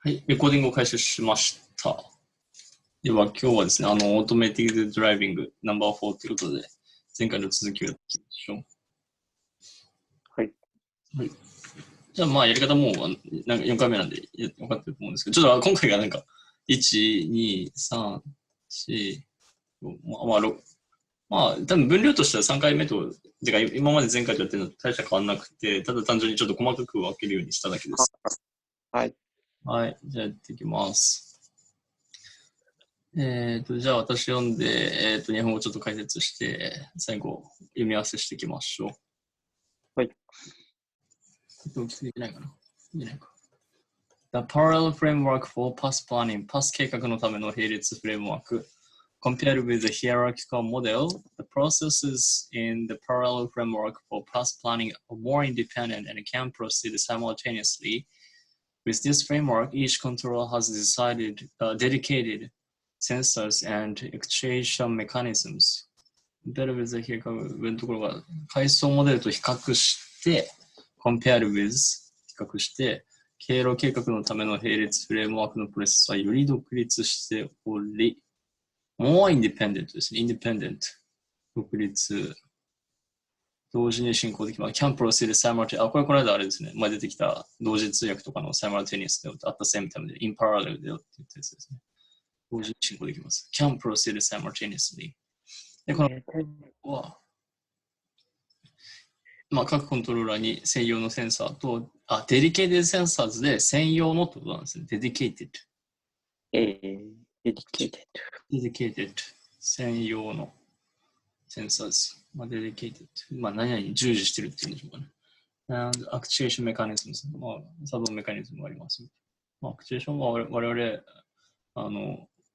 はい、レコーディングを開始しました。では今日はですね、オートメイティッドドライビングナンバー4ということで、前回の続きをやっていきましょう。はい。はい、じゃあやり方もうなんか4回目なんで分かってると思うんですけど、ちょっと今回がなんか、1、2、3、4、5、6、多分分量としては3回目と、てか今まで前回とやってるのと大した変わんなくて、ただ単純にちょっと細かく分けるようにしただけです。はい。はい、じゃあやっていきます。じゃあ私読んで、日本語ちょっと解説して、最後読み合わせしていきましょう。はい。できないかな。できないか。The parallel framework for path planning、パス計画のための並列フレームワーク。Compared with the hierarchical model, the processes in the parallel framework for path planning are more independent and can proceed simultaneously.With this framework, each controller has dedicated sensors and actuation mechanisms. Compared with the 上のところが階層モデルと比較して、compare with 比較して、経路計画のための並列フレームワークのプロセスはより独立しており、more independent ですね。independent 独立。同時に進行できます。can proceed simultaneously。これこの間あれですね。前出てきた同時通訳とかの simultaneous であった same time で in parallel でよって言ったやつですね。同時に進行できます。can proceed simultaneously。で、このは、各コントローラーに専用のセンサーと、dedicated sensors で専用のってことなんですね。dedicated。dedicated。専用のセンサーズ。dedicated。何々に従事してるっていうんでしょうかね。and actuation mechanisms。作動メカニズムがあります。アクチュエーションは我々、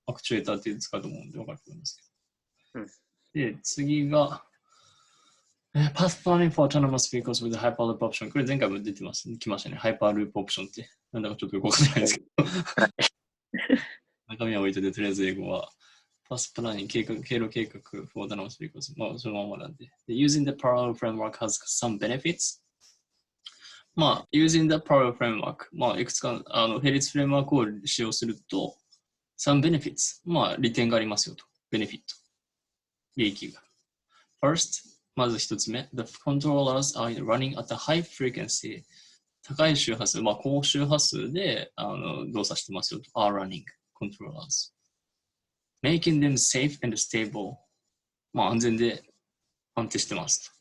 アクチュエーターって使うと思うんで分かると思いますけど。で、次が、Path planning for autonomous vehicles with hyperloop option。これ前回も出てます。来ましたね。ハイパーループオプションって。なんだかちょっとよくわかんないですけど。中身は置いてて、とりあえず英語は。Path planning、経路計画 for autonomous vehicles。そのままなんで。Using the parallel framework has some benefits。using the parallel framework。いくつか、並列フレームワークを使用すると、some benefits。利点がありますよと。benefit。利益が。First、まず一つ目。The controllers are running at a high frequency。高い周波数、高周波数で動作してますよと。are running controllers。making them safe and stable。安全で安定してます。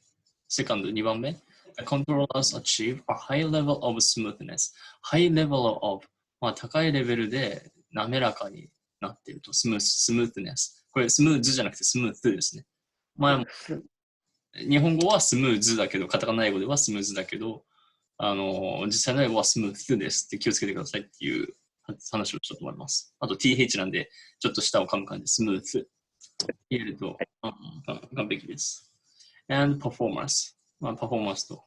Second、2番目。The controllers achieve a high level of smoothness。high level of、高いレベルで滑らかになっていると。smoothness。これスムーズじゃなくてスムーズですね。日本語はスムーズだけど、カタカナ英語ではスムーズだけど、実際の英語はスムーズですって気をつけてくださいっていう話をしたと思います。あと TH なんで、ちょっと舌を噛む感じでスムーズ。言えると、完璧です。and performance。パフォーマンスと。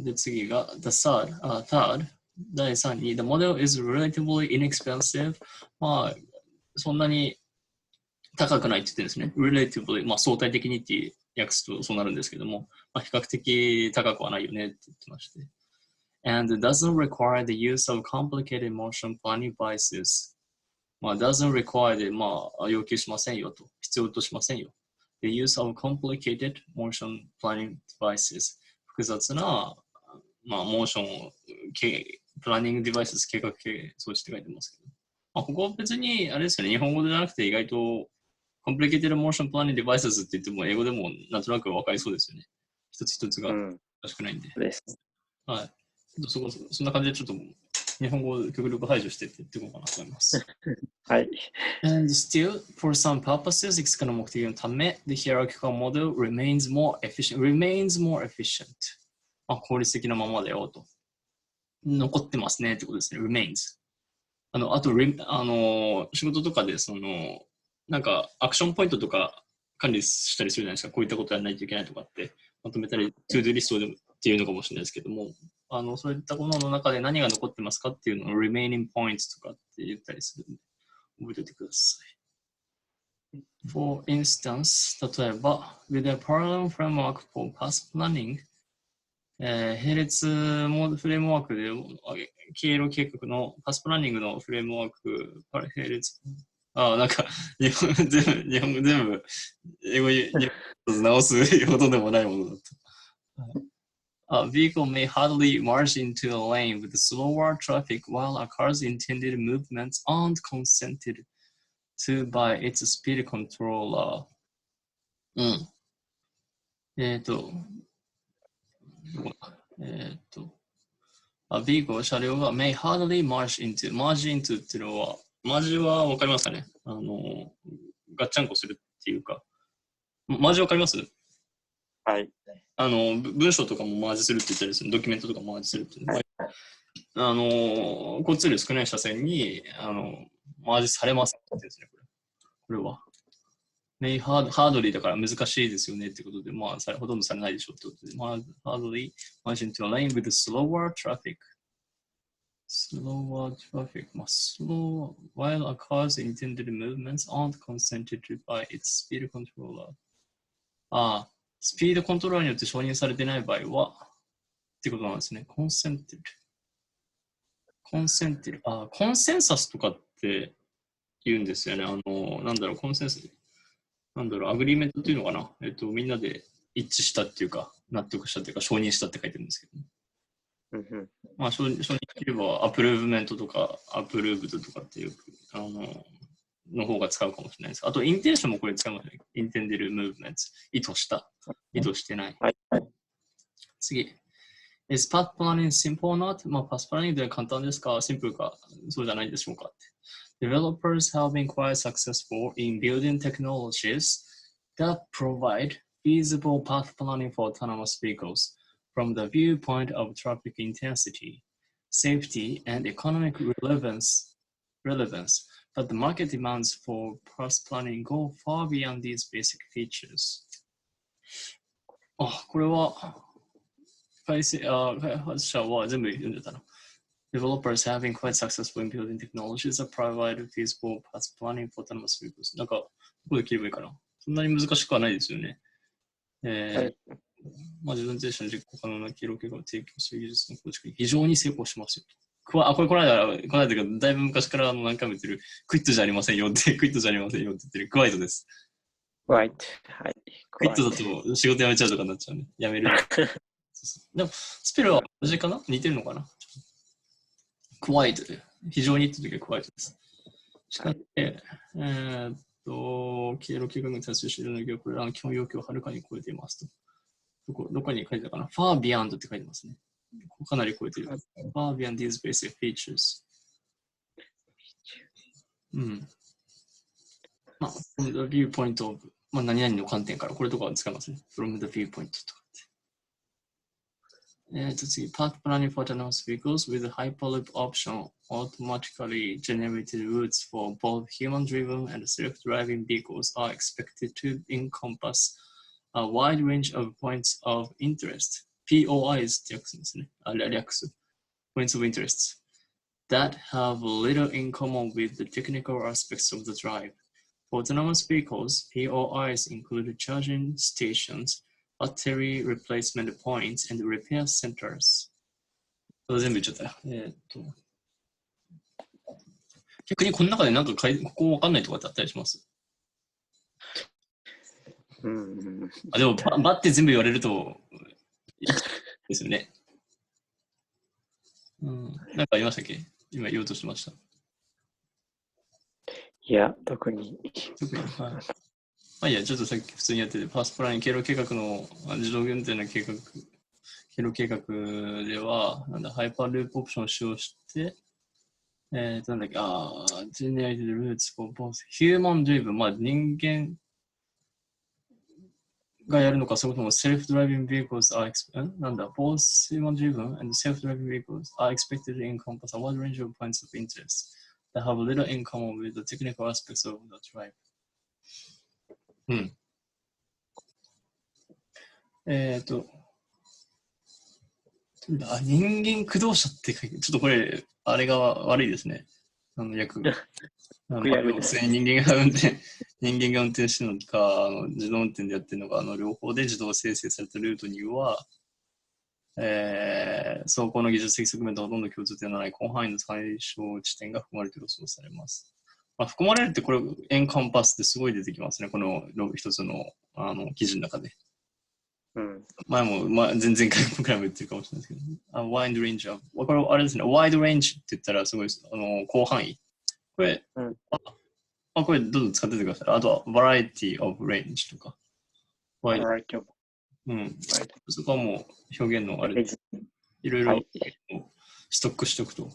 で、次が the third。第3に the model is relatively inexpensive。そんなに高くないって言ってるんですね。relatively、相対的にって訳すとそうなるんですけども、比較的高くはないよねって言ってまして。and doesn't require the use of complicated motion planning devices。doesn't require で、要求しませんよと。必要としませんよ。the use of complicated motion planning devices。複雑な、モーションプランニングデバイス計画系装置って書いてますけど。ここは別に、あれですよね、日本語でじゃなくて意外とcomplicated motion planning devices って言っても英語でもなんとなく分かりそうですよね。一つ一つが難しくないんで。はい。そんな感じでちょっと日本語を極力排除してって言っていこうかなと思います。はい。And still, for some purposes, いくつかの目的のため、the hierarchical model remains more efficient。効率的なままだよと。残ってますねってことですね。remains。あと、仕事とかで、なんかアクションポイントとか管理したりするじゃないですか。こういったことやらないといけないとかってまとめたり、トゥードゥリストでっていうのかもしれないですけども、そういったものの中で何が残ってますかっていうのを remaining points とかって言ったりするので、覚えておいてください。For instance、例えば、with a parallel framework for path planning, 並列モードフレームワークで、経路計画のパスプランニングのフレームワーク、並列、なんか、日本語全部、英語に直すほどでもないものだった。A vehicle may hardly merge into a lane with slower traffic while a car's intended movements aren't consented to by its speed controller. うん。ビーゴ車両が may hardly merge into っていうのは、マージはわかりますかね？ガッチャンコするっていうか。マージわかります？はい。文章とかもマージするって言ったりする。ドキュメントとかマージするっていうのは、交通量少ない車線に、マージされますって言うんですね、これは。ハードリーだから難しいですよねってことで、ほとんどされないでしょうってことで、ハードリー、merge into a lane with slower traffic。slower traffic. Slow while a car's intended movements aren't consented by its speed controller. スピードコントローラーによって承認されていない場合は、ってことなんですね。consented。コンセンサスとかって言うんですよね。コンセンサス。アグリーメントっていうのかな。みんなで一致したっていうか、納得したっていうか、承認したって書いてるんですけど、ね。承認すれば、アプルーブメントとか、アプルーブドとかっていう、の方が使うかもしれないです。あと、インテンションもこれ使うかもしれない。インテンデルムーブメント。意図した。意図してない。次。Is path planning simple or not? パスプランニングで簡単ですか？シンプルか？そうじゃないでしょうかって。Developers have been quite successful in building technologies that provide feasible path planning for autonomous vehicles from the viewpoint of traffic intensity, safety, and economic relevance. But the market demands for path planning go far beyond these basic features. これは開発者は全部読んでたな。Developers have been quite successful in building technologies that provide feasible path planning for autonomous vehicles. なんか、どこで切ればいいかな。そんなに難しくはないですよね。自動運転車の実行可能な経路計画を提供する技術の構築に非常に成功しますよ。これこの間だいぶ昔から何回も言ってる、クイットじゃありませんよって、クイットじゃありませんよって言ってる、クワイトです。クワイト。はい。クイットだと仕事辞めちゃうとかになっちゃうね。辞める。でも、スペルは同じかな？似てるのかな？クワイトで。非常にって時はクワイトです。しかし、経路計画に対する資料の業これらの基本要求をはるかに超えていますと。どこに書いてたかな？ far beyond って書いてますね。かなり超えている。far beyond these basic features. from the viewpoint of 何々の観点からこれとか使いますね。from the viewpoint とか。次、path planning for autonomous vehicles with a hyperloop option automatically generated routes for both human-driven and self-driving vehicles are expected to encompass a wide range of points of interest. POIs って訳すんですね。略す。Points of interest that have little in common with the technical aspects of the drive. For autonomous vehicles, POIs include charging stations, battery replacement points, and repair centers. 全部言っちゃったよ。逆にこの中でここわかんないとかってあったりします？でもバって全部言われるとですよね。なんかありましたっけ？今言おうとしました。いや、特に。いや、ちょっとさっき普通にやってて、パスプラン経路計画の自動運転の経路計画では、ハイパーループオプションを使用して、generated routes for both human driven、人間がやるのか、それとも self-driving vehicles are both human driven and self-driving vehicles are expected to encompass a wide range of points of interest that have little in common with the technical aspects of the drive. 人間駆動車って書いて、ちょっとこれ、あれが悪いですね。訳が。人間が運転してるのか、自動運転でやってるのか、両方で自動生成されたルートには、走行の技術的側面とほとんど共通点のない広範囲の対象地点が含まれて予想されます。まあ、含まれるってこれエンカンパスってすごい出てきますね。この一つの記事の中で。うん。前も、前々回くらいも言ってるかもしれないですけど、wide range of、これあれですね、wide range って言ったらすごいです。広範囲。これ、これどんどん使っててください。あとは variety of range とか。variety of そこはもう表現のあれ、いろいろストックしておくと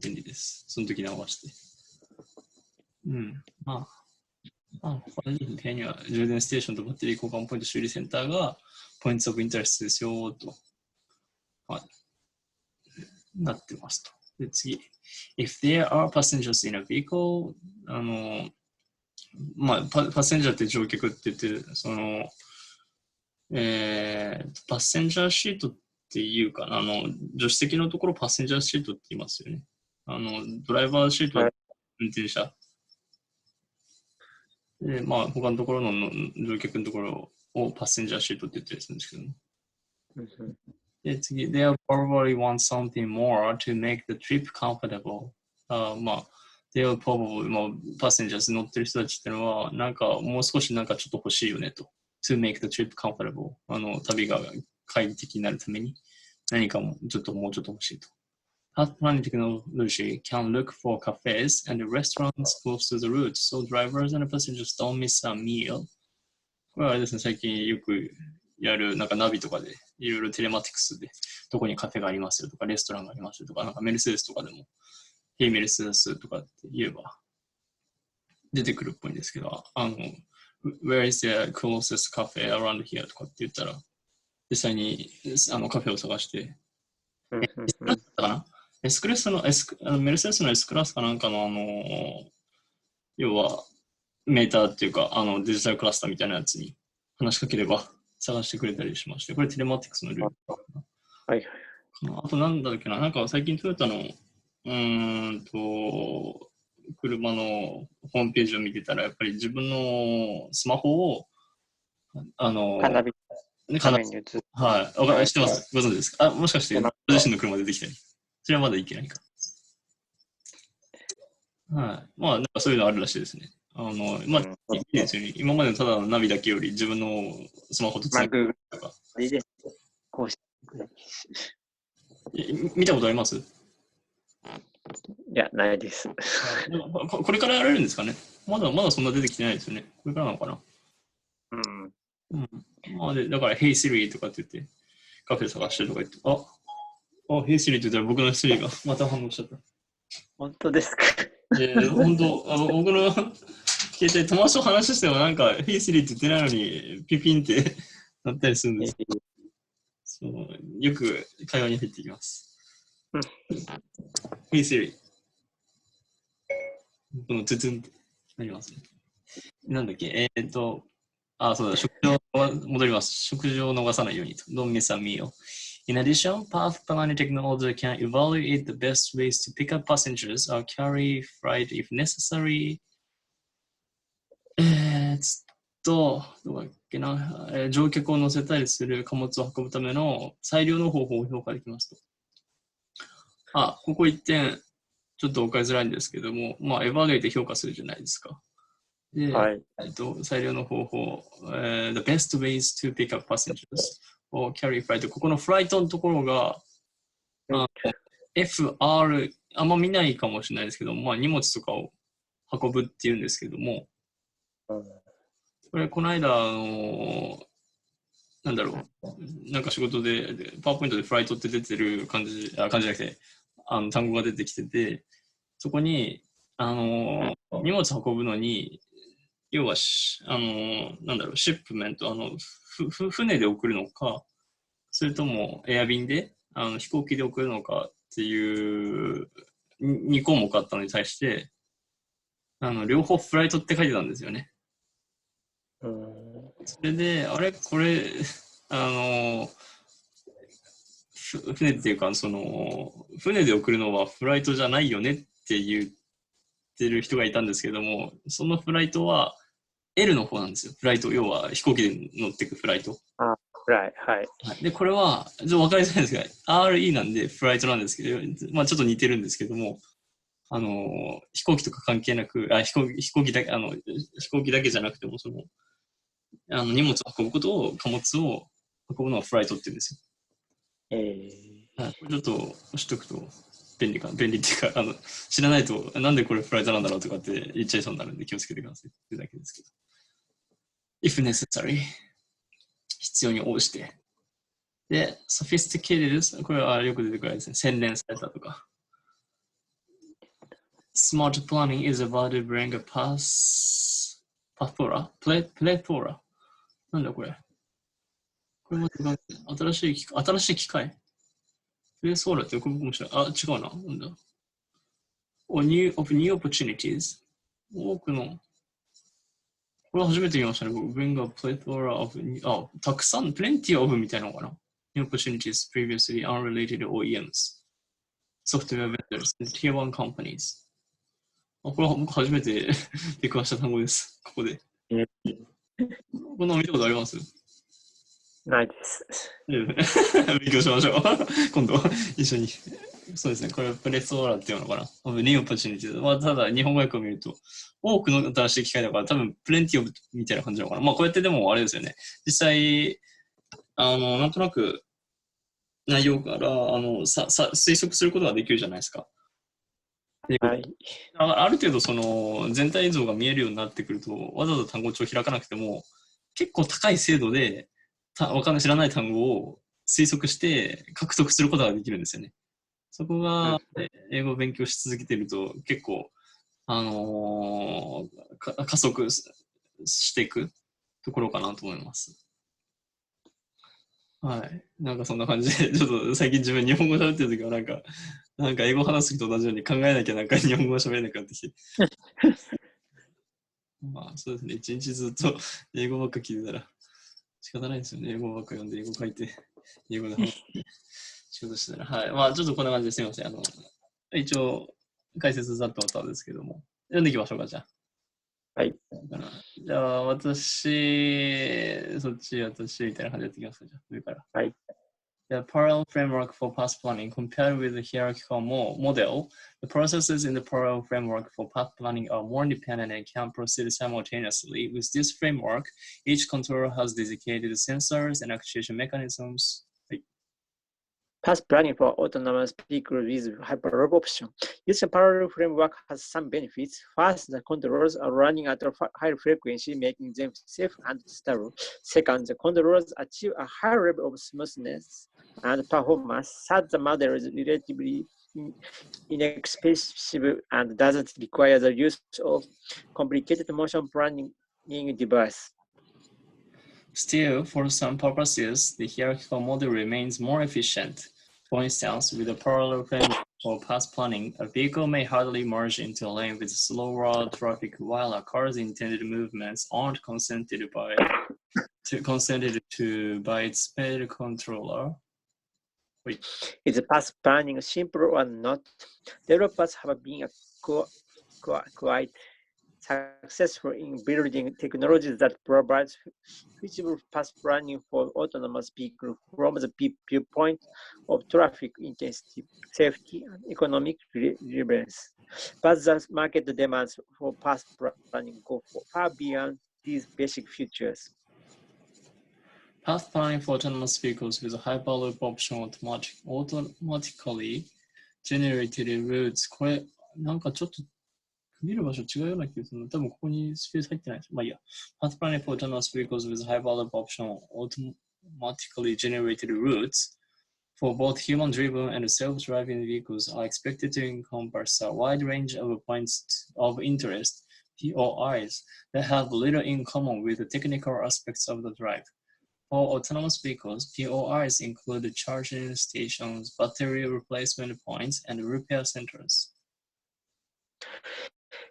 便利です。その時に合わせて。これ部屋には充電ステーションとバッテリー交換ポイント修理センターがポイントオブインタレストですよと、なってますと。で、次。If there are passengers in a vehicle、パッセンジャーって乗客って言って、パッセンジャーシートっていうかな、助手席のところパッセンジャーシートって言いますよね。ドライバーシートは運転者。で、他のところの乗客のところをパッセンジャーシートって言ったりするんですけどね。で、次、They probably want something more to make the trip comfortable. They will probably, パッセンジャー乗ってる人たちっていうのは、もう少しちょっと欲しいよねと。To make the trip comfortable. 旅が快適になるために何かもうちょっと欲しいと。Planning technology can look for cafes and restaurants close to the route, so drivers and passengers don't miss a meal. これはあれですね、最近よくやるナビとかでいろいろテレマティクスでどこにカフェがありますよとかレストランがありますよとかメルセデスとかでもHey メルセデスとかって言えば出てくるっぽいんですけど、Where is the closest cafe around here とかって言ったら実際にカフェを探してエスクレッソのメルセデスの S クラスかなんかの要はメーターっていうかデジタルクラスターみたいなやつに話しかければ探してくれたりしまして、これテレマティクスのルール。あとなんだっけな、最近トヨタの車のホームページを見てたらやっぱり自分のスマホをカナビ画面に映る。はい、知ってます。ご存知ですか？もしかしてご自身の車出てきたり。それはまだいけないか。はい。そういうのあるらしいですね。いいですよね。今までのただのナビだけより自分のスマホとつなぐとか。見たことあります？いや、ないです。これからやられるんですかね？まだそんな出てきてないですよね。これからなのかな？だから、Hey Siri とかって言って、カフェ探してとか言って、Hey Siri って言ったら僕のSiriがまた反応しちゃった。本当ですか？本当、僕の携帯、友達と話してもHey Siri って言ってないのに、ピピンってなったりするんです。よく会話に入っていきます。Hey Siri。このツツンってなりますね。なんだっけ、そうだ、戻ります。食事を逃さないようにと。Don't miss a meal. In addition, path planning technology can evaluate the best ways to pick up passengers or carry freight if necessary. どうだっけな、乗客を乗せたりする貨物を運ぶための最良の方法を評価できますと。ここ1点、ちょっと分かりづらいんですけども、エバルエイト評価するじゃないですか。で、最良の方法、the best ways to pick up passengers or carry freight。ここのフライトのところが、FR、あんま見ないかもしれないですけど、荷物とかを運ぶっていうんですけども、これ、この間、仕事で、パワーポイントでフライトって出てる感じじゃなくて、単語が出てきてて、そこに、荷物運ぶのに、要はシップメント、船で送るのか、それともエア便で、飛行機で送るのかっていう2項目あったのに対して、両方フライトって書いてたんですよね。それで、これ、船っていうか、船で送るのはフライトじゃないよねって言ってる人がいたんですけども、そのフライトは L の方なんですよ。フライト、要は飛行機で乗っていくフライト。fly はい。で、これは、ちょっと分かりづらいんですが、RE なんでフライトなんですけど、まあちょっと似てるんですけども、飛行機とか関係なく、飛行機だけじゃなくても、荷物を運ぶことを、貨物を運ぶのをフライトって言うんですよ。これちょっと知っとくと便利っていうか、知らないと、なんでこれフライトなんだろうとかって言っちゃいそうになるんで気をつけてくださいっていうだけですけど。if necessary 必要に応じて。で、sophisticated これはよく出てくるですね。洗練されたとか。Smart planning is about to bring a plethora なんだこれこれも新しい機械プレソーラってこれ僕も知らない。あ、違うな。なんだnew opportunities 多くのこれ初めて見ましたね。僕、bring a plethora of たくさん、plenty of みたいなのかな。New opportunities previously unrelated OEMs software vendors and tier 1 companiesこれは僕初めて出くわした単語です。ここで。こんなの見たことあります？ないです。勉強しましょう。今度、一緒に。そうですね。これはプレスオーラっていうのかな。ニューオポチュニティ。まあ、ただ、日本語訳を見ると、多くの新しい機会だから、多分、プレンティオブみたいな感じなのかな。まあ、こうやってでも、あれですよね。実際、なんとなく、内容から、推測することができるじゃないですか。はい、ある程度全体像が見えるようになってくるとわざわざ単語帳を開かなくても結構高い精度で知らない単語を推測して獲得することができるんですよね。そこが英語を勉強し続けていると結構、加速していくところかなと思います。はい。なんかそんな感じで、ちょっと最近自分日本語喋ってる時はなんか英語話す時と同じように考えなきゃなんか日本語が喋れなくなってきて。まあそうですね。一日ずっと英語ばっか聞いてたら仕方ないですよね。英語ばっか読んで英語書いて、英語で話して仕事してたら。はい。まあちょっとこんな感じですいません。一応解説ざっと終わったんですけども。読んでいきましょうか、じゃあ。はい。じゃあ、私みたいな感じでやっていきますか、じゃあ、上から。はい。The parallel framework for path planning compared with the hierarchical model, the processes in the parallel framework for path planning are more independent and can proceed simultaneously. With this framework, each controller has dedicated sensors and actuation mechanisms. Path planning for autonomous vehicles with hyperloop option. Using parallel framework has some benefits. First, the controllers are running at a high frequency, making them safe and stable. Second, the controllers achieve a high level of smoothness and performance. Third, the model is relatively inexpensive and doesn't require the use of complicated motion planning device. Still, for some purposes, the hierarchical model remains more efficient. For instance, with a parallel framework for path planning, a vehicle may hardly merge into a lane with slower traffic while a car's intended movements aren't consented to by its speed controller. Wait. Is path planning simple or not? Developers have been quite successful in building technologies that provides feasible path planning for autonomous vehicles from the viewpoint of traffic intensity, safety, and economic relevance. But the market demands for path planning go far beyond these basic features. Path planning for autonomous vehicles with a hyperloop option automatically generated routes. これ、なんかちょっと見る場所違うような気がするの。多分ここにスペース入ってないです。まあいいや。Path planning for autonomous vehicles with hyperloop option automatically generated routes for both human-driven and self-driving vehicles are expected to encompass a wide range of points of interest, POIs, that have little in common with the technical aspects of the drive. For autonomous vehicles, POIs include charging stations, battery replacement points, and repair centers.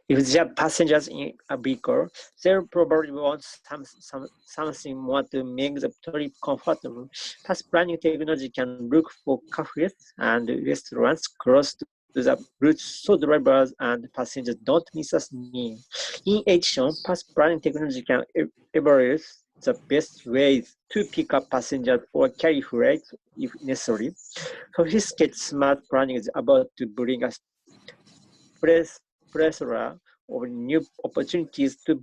If there are passengers in a vehicle, they'll probably want something more to make the trip comfortable. Path planning technology can look for cafes and restaurants close to the route so drivers and passengers don't miss a meal. In addition, path planning technology can evaluate the best ways to pick up passengers or carry freight if necessary. Sophisticated smart planning is about to bring us plethora of new opportunities to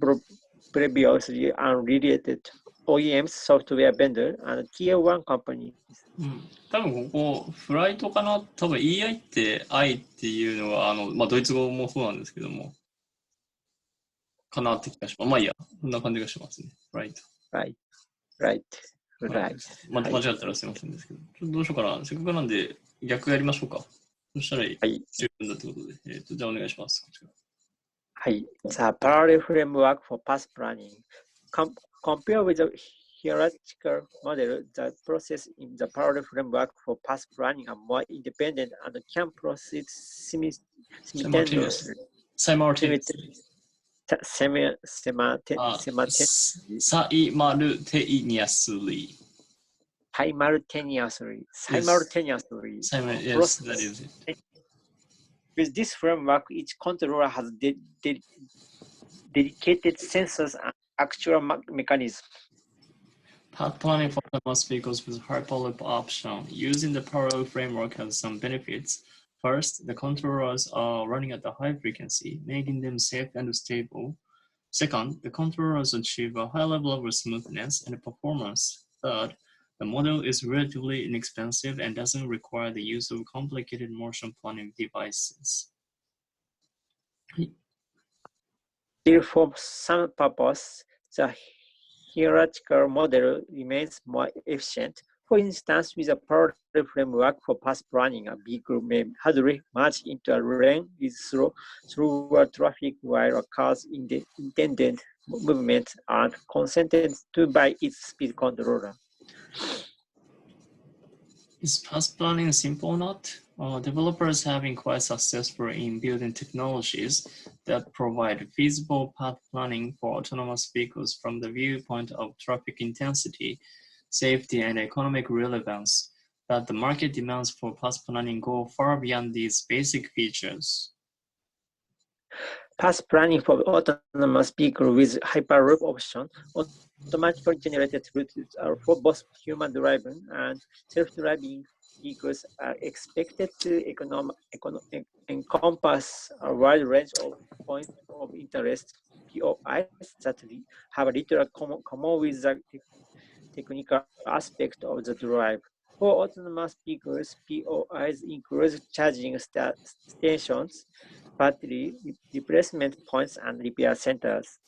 previously unrelated OEMs, software vendor, and Tier 1 companies. 多分ここ、フライトかな多分 EI って I っていうのは、ドイツ語もそうなんですけども、かなって気がします。まあいいや、こんな感じがしますね。フライト。Right. 間違ったらすいませんですけど、ちょっとどうしようかな。せっかくなんで逆やりましょうか。そしたら十分だってことで。じゃあお願いします。はい。The parallel framework for path planning. Compare with the hierarchical model, the process in the parallel framework for path planning are more independent and can proceed simultaneously. Simultaneously. Yes, that is it. With this framework, each controller has dedicated sensors and actual mechanisms. Path planning for autonomous vehicles with Hyperloop option using the parallel framework has some benefits. First, the controllers are running at a high frequency, making them safe and stable. Second, the controllers achieve a high level of smoothness and performance. Third, the model is relatively inexpensive and doesn't require the use of complicated motion planning devices. Still, for some purpose, the hierarchical model remains more efficient. For instance, with a parallel framework for path planning, a vehicle may hardly merge into a lane with through traffic while a car's intended movements are consented to by its speed controller. Is path planning simple or not? Developers have been quite successful in building technologies that provide feasible path planning for autonomous vehicles from the viewpoint of traffic intensity, safety, and economic relevance, but the market demands for path planning go far beyond these basic features. Path planning for autonomous vehicle with Hyperloop option, automatically generated routes for both human-driven and self-driving vehicles are expected to encompass a wide range of points of interest, POIs, that have little common with the technical aspect of the drive. For autonomous vehicles, POIs include charging stations, battery replacement points, and repair centers.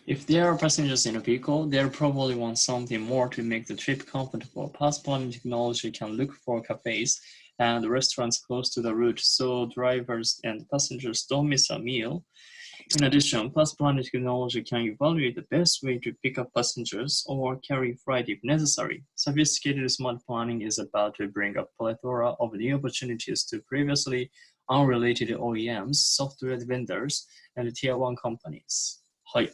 If there are passengers in a vehicle, they'll probably want something more to make the trip comfortable. Path planning technology can look for cafes and restaurants close to the route so drivers and passengers don't miss a meal. In addition, path planning technology can evaluate the best way to pick up passengers or carry freight if necessary. Sophisticated smart planning is about to bring a plethora of new opportunities to previously unrelated OEMs, software vendors, and Tier 1 companies. はい。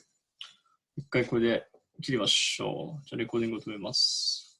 一回これで切りましょう。じゃあレコーディングを止めます。